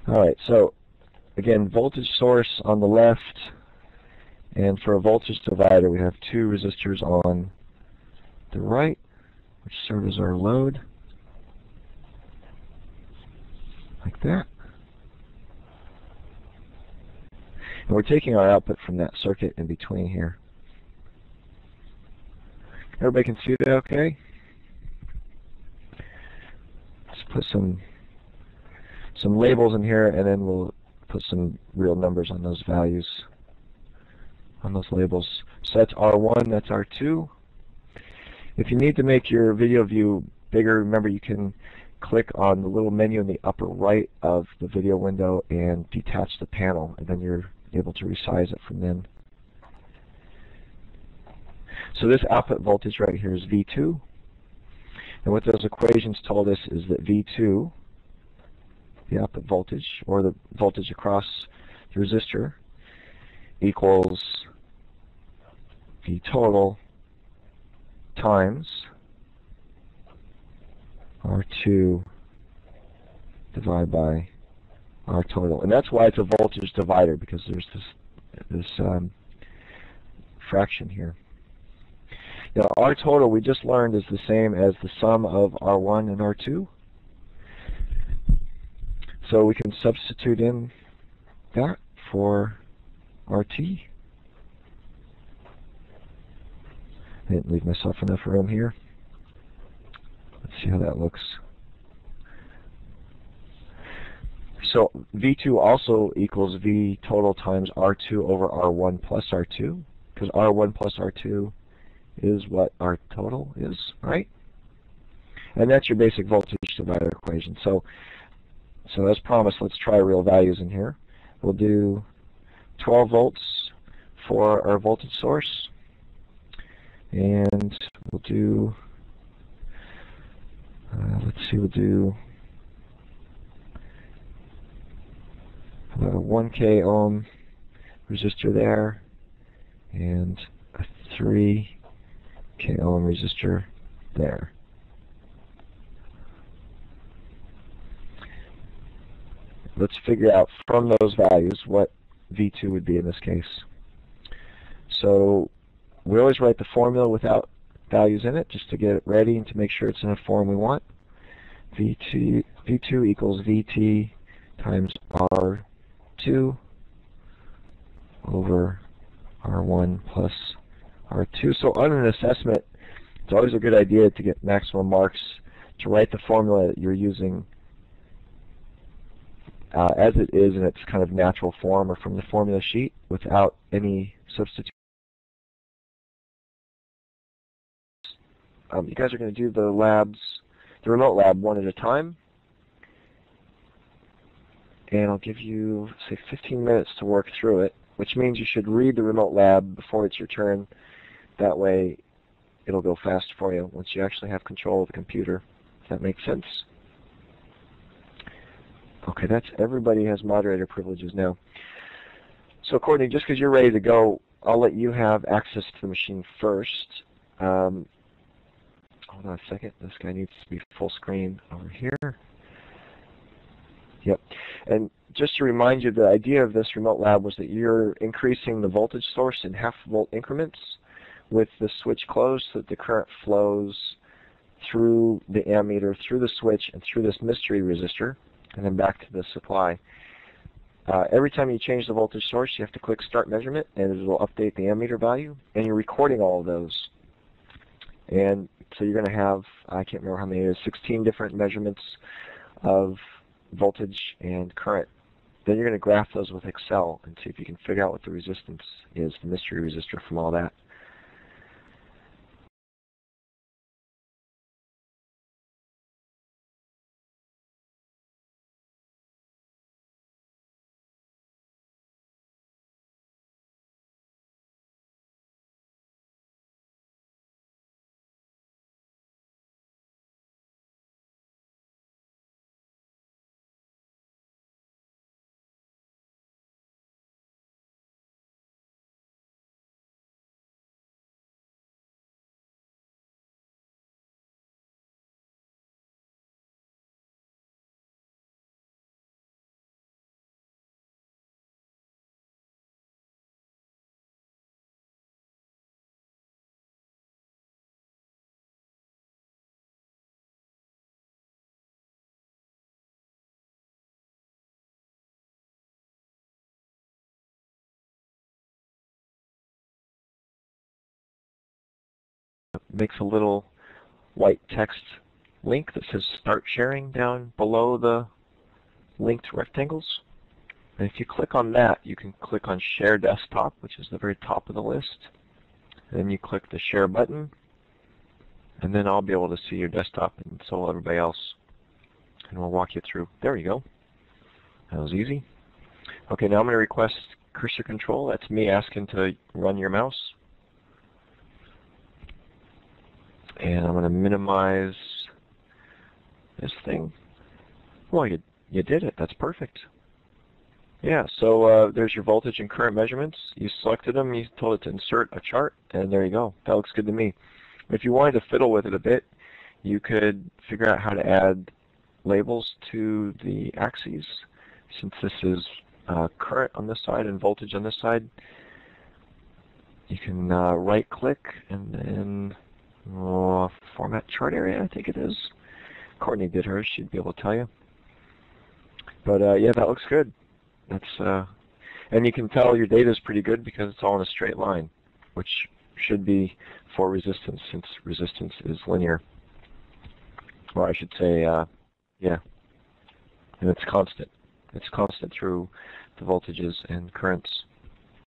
Alright, so again, voltage source on the left, and for a voltage divider we have two resistors on the right, which serve as our load, like that. And we're taking our output from that circuit in between here. Everybody can see that okay? Let's put some labels in here, and then we'll put some real numbers on those values, on those labels. So that's R1, that's R2. If you need to make your video view bigger, remember you can click on the little menu in the upper right of the video window and detach the panel, and then you're able to resize it from then. So this output voltage right here is V2, and what those equations told us is that V2, the output voltage, or the voltage across the resistor, equals V total times R2 divided by R total. And that's why it's a voltage divider, because there's this fraction here. Now R total, we just learned, is the same as the sum of R1 and R2. So we can substitute in that for RT. I didn't leave myself enough room here. Let's see how that looks. So V2 also equals V total times R2 over R1 plus R2, because R1 plus R2 is what R total is, right? And that's your basic voltage divider equation. So as promised, let's try real values in here. We'll do 12 volts for our voltage source, and we'll do, let's see, we'll do about a 1K ohm resistor there, and a 3K ohm resistor there. Let's figure out from those values what V2 would be in this case. So we always write the formula without values in it, just to get it ready and to make sure it's in a form we want. V2 equals VT times R2 over R1 plus R2. So on an assessment, it's always a good idea to get maximum marks to write the formula that you're using as it is in its kind of natural form or from the formula sheet without any substitution. You guys are going to do the remote lab one at a time, and I'll give you, say, 15 minutes to work through it, which means you should read the remote lab before it's your turn. That way it'll go fast for you once you actually have control of the computer, if that makes sense. Okay, that's everybody has moderator privileges now. So Courtney, just because you're ready to go, I'll let you have access to the machine first. Hold on a second. This guy needs to be full screen over here. Yep. And just to remind you, the idea of this remote lab was that you're increasing the voltage source in half-volt increments with the switch closed so that the current flows through the ammeter, through the switch, and through this mystery resistor, and then back to the supply. Every time you change the voltage source, you have to click Start Measurement, and it will update the ammeter value, and you're recording all of those. And so you're going to have, I can't remember how many it is, 16 different measurements of voltage and current. Then you're going to graph those with Excel and see if you can figure out what the resistance is, the mystery resistor from all that. makes a little white text link that says Start Sharing down below the linked rectangles. And if you click on that, you can click on Share Desktop, which is the very top of the list. And then you click the Share button, and then I'll be able to see your desktop, and so will everybody else. And we'll walk you through. There you go. That was easy. Okay, now I'm going to request cursor control. That's me asking to run your mouse. And I'm going to minimize this thing. Well, you did it. That's perfect. Yeah, so there's your voltage and current measurements. You selected them, you told it to insert a chart, and there you go. That looks good to me. If you wanted to fiddle with it a bit, you could figure out how to add labels to the axes. Since this is current on this side and voltage on this side, you can right-click and then format chart area, I think it is. Courtney did hers, she'd be able to tell you. But yeah, that looks good. That's and you can tell your data is pretty good because it's all in a straight line, which should be for resistance, since resistance is linear. Or I should say, yeah, and it's constant. It's constant through the voltages and currents.